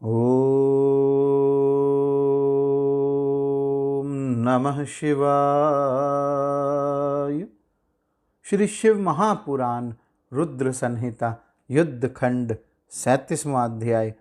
ओम नमः शिवाय। श्री शिव महापुराण रुद्र संहिता युद्ध खंड 37वां अध्याय।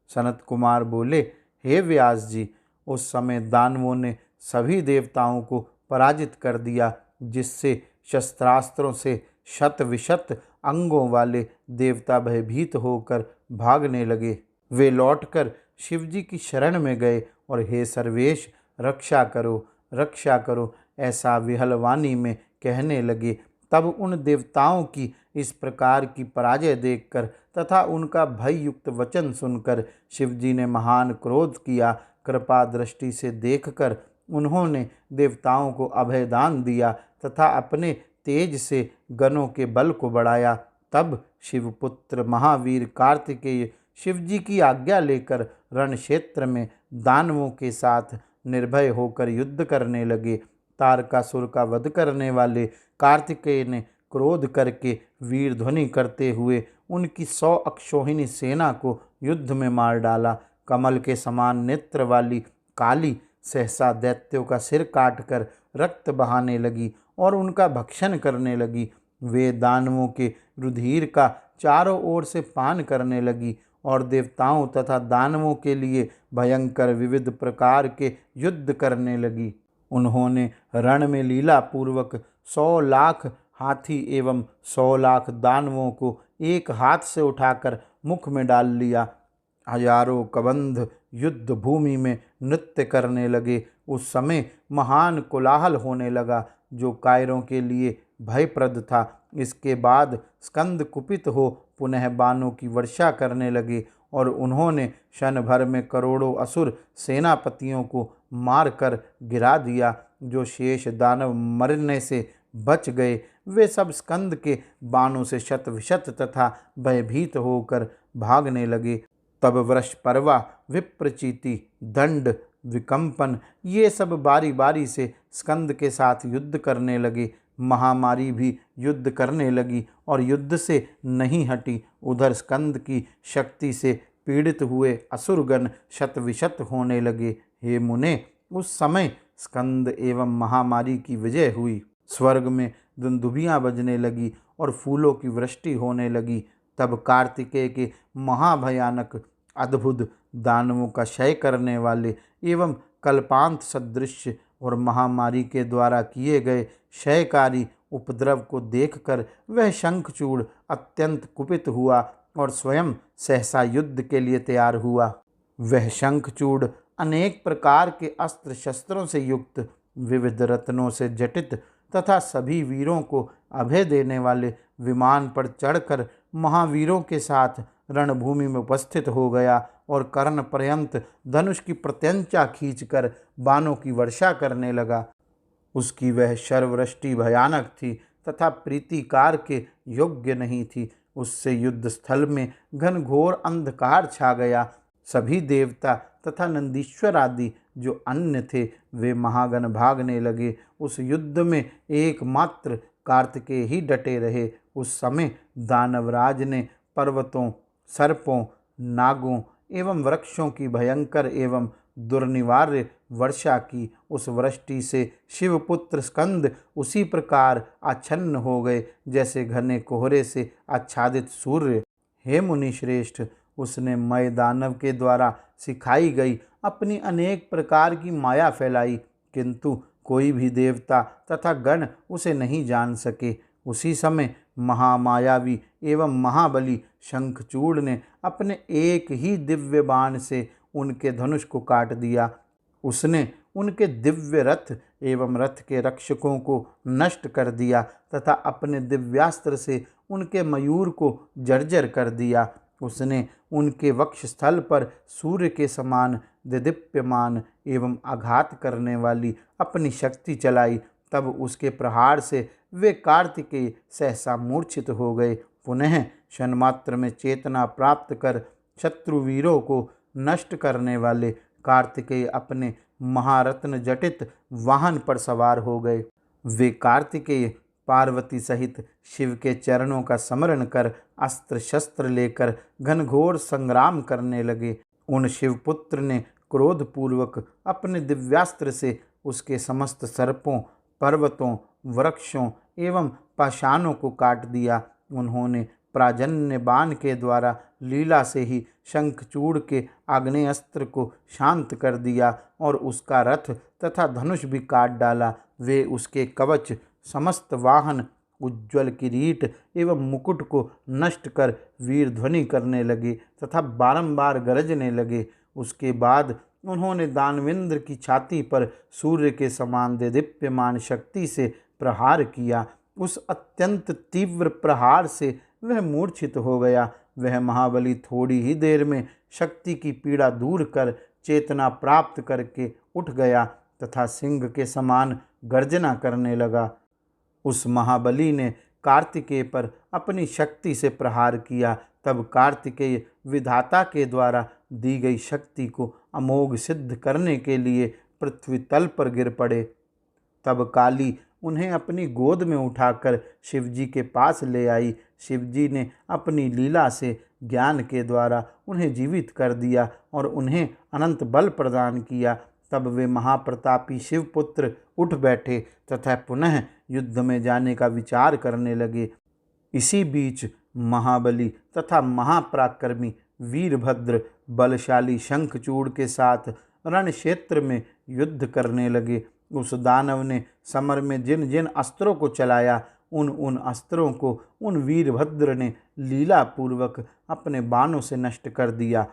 सनत कुमार बोले, हे व्यास जी, उस समय दानवों ने सभी देवताओं को पराजित कर दिया, जिससे शस्त्रास्त्रों से शत विशत अंगों वाले देवता भयभीत होकर भागने लगे। वे लौटकर शिवजी की शरण में गए और हे सर्वेश, रक्षा करो रक्षा करो, ऐसा विहलवाणी में कहने लगे। तब उन देवताओं की इस प्रकार की पराजय देखकर तथा उनका भययुक्त वचन सुनकर शिवजी ने महान क्रोध किया। कृपा दृष्टि से देखकर उन्होंने देवताओं को अभयदान दिया तथा अपने तेज से गणों के बल को बढ़ाया। तब शिवपुत्र महावीर कार्तिकेय शिवजी की आज्ञा लेकर रण क्षेत्र में दानवों के साथ निर्भय होकर युद्ध करने लगे। तारकासुर का वध करने वाले कार्तिकेय ने क्रोध करके वीर ध्वनि करते हुए उनकी 100 अक्षौहिणी सेना को युद्ध में मार डाला। कमल के समान नेत्र वाली काली सहसा दैत्यों का सिर काटकर रक्त बहाने लगी और उनका भक्षण करने लगी। वे दानवों के रुधिर का चारों ओर से पान करने लगी और देवताओं तथा दानवों के लिए भयंकर विविध प्रकार के युद्ध करने लगी। उन्होंने रण में लीला पूर्वक 100 लाख हाथी एवं 100 लाख दानवों को एक हाथ से उठाकर मुख में डाल लिया। हजारों कबंध युद्ध भूमि में नृत्य करने लगे। उस समय महान कोलाहल होने लगा, जो कायरों के लिए भयप्रद था। इसके बाद स्कंद कुपित हो पुनः बाणों की वर्षा करने लगे और उन्होंने क्षण भर में करोड़ों असुर सेनापतियों को मारकर गिरा दिया। जो शेष दानव मरने से बच गए, वे सब स्कंद के बाणों से शतविशत तथा भयभीत होकर भागने लगे। तब वृषपर्वा, विप्रचीति, दंड, विकंपन ये सब बारी बारी से स्कंद के साथ युद्ध करने लगे। महामारी भी युद्ध करने लगी और युद्ध से नहीं हटी। उधर स्कंद की शक्ति से पीड़ित हुए असुरगण शतविशत होने लगे। हे मुने, उस समय स्कंद एवं महामारी की विजय हुई। स्वर्ग में दुंदुभियां बजने लगी और फूलों की वृष्टि होने लगी। तब कार्तिकेय के महाभयानक अद्भुत दानवों का क्षय करने वाले एवं कल्पांत सदृश और महामारी के द्वारा किए गए क्षयकारी उपद्रव को देखकर वह शंखचूड़ अत्यंत कुपित हुआ और स्वयं सहसा युद्ध के लिए तैयार हुआ। वह शंखचूड़ अनेक प्रकार के अस्त्र शस्त्रों से युक्त, विविध रत्नों से जटित तथा सभी वीरों को अभय देने वाले विमान पर चढ़कर महावीरों के साथ रणभूमि में उपस्थित हो गया और कर्ण पर्यंत धनुष की प्रत्यंचा खींचकर बाणों की वर्षा करने लगा। उसकी वह शरवृष्टि भयानक थी तथा प्रीतिकार के योग्य नहीं थी। उससे युद्ध स्थल में घनघोर अंधकार छा गया। सभी देवता तथा नंदीश्वर आदि जो अन्य थे, वे महागण भागने लगे। उस युद्ध में एकमात्र कार्तिकेय ही डटे रहे। उस समय दानवराज ने पर्वतों, सर्पों, नागों एवं वृक्षों की भयंकर एवं दुर्निवार्य वर्षा की। उस वृष्टि से शिवपुत्र स्कंद उसी प्रकार आच्छन्न हो गए जैसे घने कोहरे से आच्छादित सूर्य। हे मुनि श्रेष्ठ, उसने मय दानव के द्वारा सिखाई गई अपनी अनेक प्रकार की माया फैलाई, किंतु कोई भी देवता तथा गण उसे नहीं जान सके। उसी समय महामायावी एवं महाबली शंखचूड़ ने अपने एक ही दिव्य बाण से उनके धनुष को काट दिया। उसने उनके दिव्य रथ एवं रथ के रक्षकों को नष्ट कर दिया तथा अपने दिव्यास्त्र से उनके मयूर को जर्जर कर दिया। उसने उनके वक्षस्थल पर सूर्य के समान दिदीप्यमान एवं आघात करने वाली अपनी शक्ति चलाई। तब उसके प्रहार से वे कार्तिकेय सहसा मूर्छित हो गए। पुनः क्षणमात्र में चेतना प्राप्त कर शत्रुवीरों को नष्ट करने वाले कार्तिकेय अपने महारत्न जटित वाहन पर सवार हो गए। वे कार्तिकेय पार्वती सहित शिव के चरणों का स्मरण कर अस्त्र शस्त्र लेकर घनघोर संग्राम करने लगे। उन शिवपुत्र ने क्रोधपूर्वक अपने दिव्यास्त्र से उसके समस्त सर्पों, पर्वतों, वृक्षों एवं पाषाणों को काट दिया। उन्होंने प्राजन्य बाण के द्वारा लीला से ही शंखचूड़ के आग्नेयास्त्र को शांत कर दिया और उसका रथ तथा धनुष भी काट डाला। वे उसके कवच, समस्त वाहन, उज्ज्वल किरीट एवं मुकुट को नष्ट कर वीर ध्वनि करने लगे तथा बारंबार गरजने लगे। उसके बाद उन्होंने दानवेंद्र की छाती पर सूर्य के समान देदीप्यमान शक्ति से प्रहार किया। उस अत्यंत तीव्र प्रहार से वह मूर्छित हो गया। वह महाबली थोड़ी ही देर में शक्ति की पीड़ा दूर कर चेतना प्राप्त करके उठ गया तथा सिंह के समान गर्जना करने लगा। उस महाबली ने कार्तिकेय पर अपनी शक्ति से प्रहार किया। तब कार्तिकेय विधाता के द्वारा दी गई शक्ति को अमोघ सिद्ध करने के लिए पृथ्वी तल पर गिर पड़े। तब काली उन्हें अपनी गोद में उठाकर शिवजी के पास ले आई। शिवजी ने अपनी लीला से ज्ञान के द्वारा उन्हें जीवित कर दिया और उन्हें अनंत बल प्रदान किया। तब वे महाप्रतापी शिवपुत्र उठ बैठे तथा पुनः युद्ध में जाने का विचार करने लगे। इसी बीच महाबली तथा महापराक्रमी वीरभद्र बलशाली शंखचूड़ के साथ रण क्षेत्र में युद्ध करने लगे। उस दानव ने समर में जिन जिन अस्त्रों को चलाया, उन अस्त्रों को उन वीरभद्र ने लीला पूर्वक अपने बाणों से नष्ट कर दिया।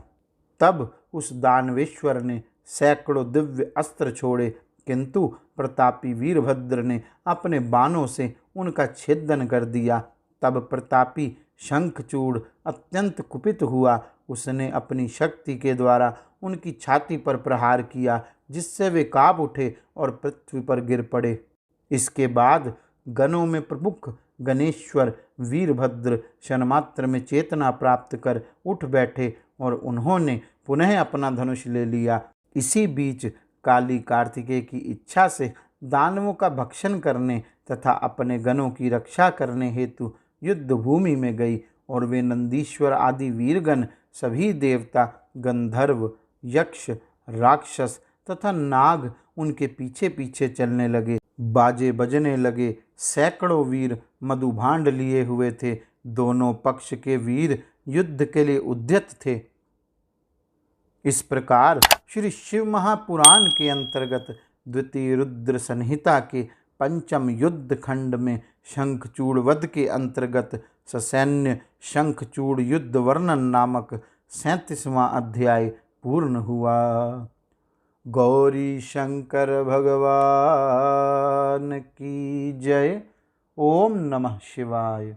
तब उस दानवेश्वर ने सैकड़ों दिव्य अस्त्र छोड़े, किंतु प्रतापी वीरभद्र ने अपने बाणों से उनका छेदन कर दिया। तब प्रतापी शंखचूड़ अत्यंत कुपित हुआ। उसने अपनी शक्ति के द्वारा उनकी छाती पर प्रहार किया, जिससे वे कांप उठे और पृथ्वी पर गिर पड़े। इसके बाद गणों में प्रमुख गणेश्वर वीरभद्र क्षणमात्र में चेतना प्राप्त कर उठ बैठे और उन्होंने पुनः अपना धनुष ले लिया। इसी बीच काली कार्तिकेय की इच्छा से दानवों का भक्षण करने तथा अपने गणों की रक्षा करने हेतु युद्ध भूमि में गई और वे नंदीश्वर आदि वीरगण, सभी देवता, गंधर्व, यक्ष, राक्षस तथा नाग उनके पीछे पीछे चलने लगे। बाजे बजने लगे। सैकड़ों वीर मधुभांड लिए हुए थे। दोनों पक्ष के वीर युद्ध के लिए उद्यत थे। इस प्रकार श्री शिव महापुराण के अंतर्गत द्वितीय रुद्र संहिता के पंचम युद्ध खंड में शंखचूड़ वध के अंतर्गत ससैन्य शंखचूड़ युद्ध वर्णन नामक 37वां अध्याय पूर्ण हुआ। गौरी शंकर भगवान की जय। ओम नमः शिवाय।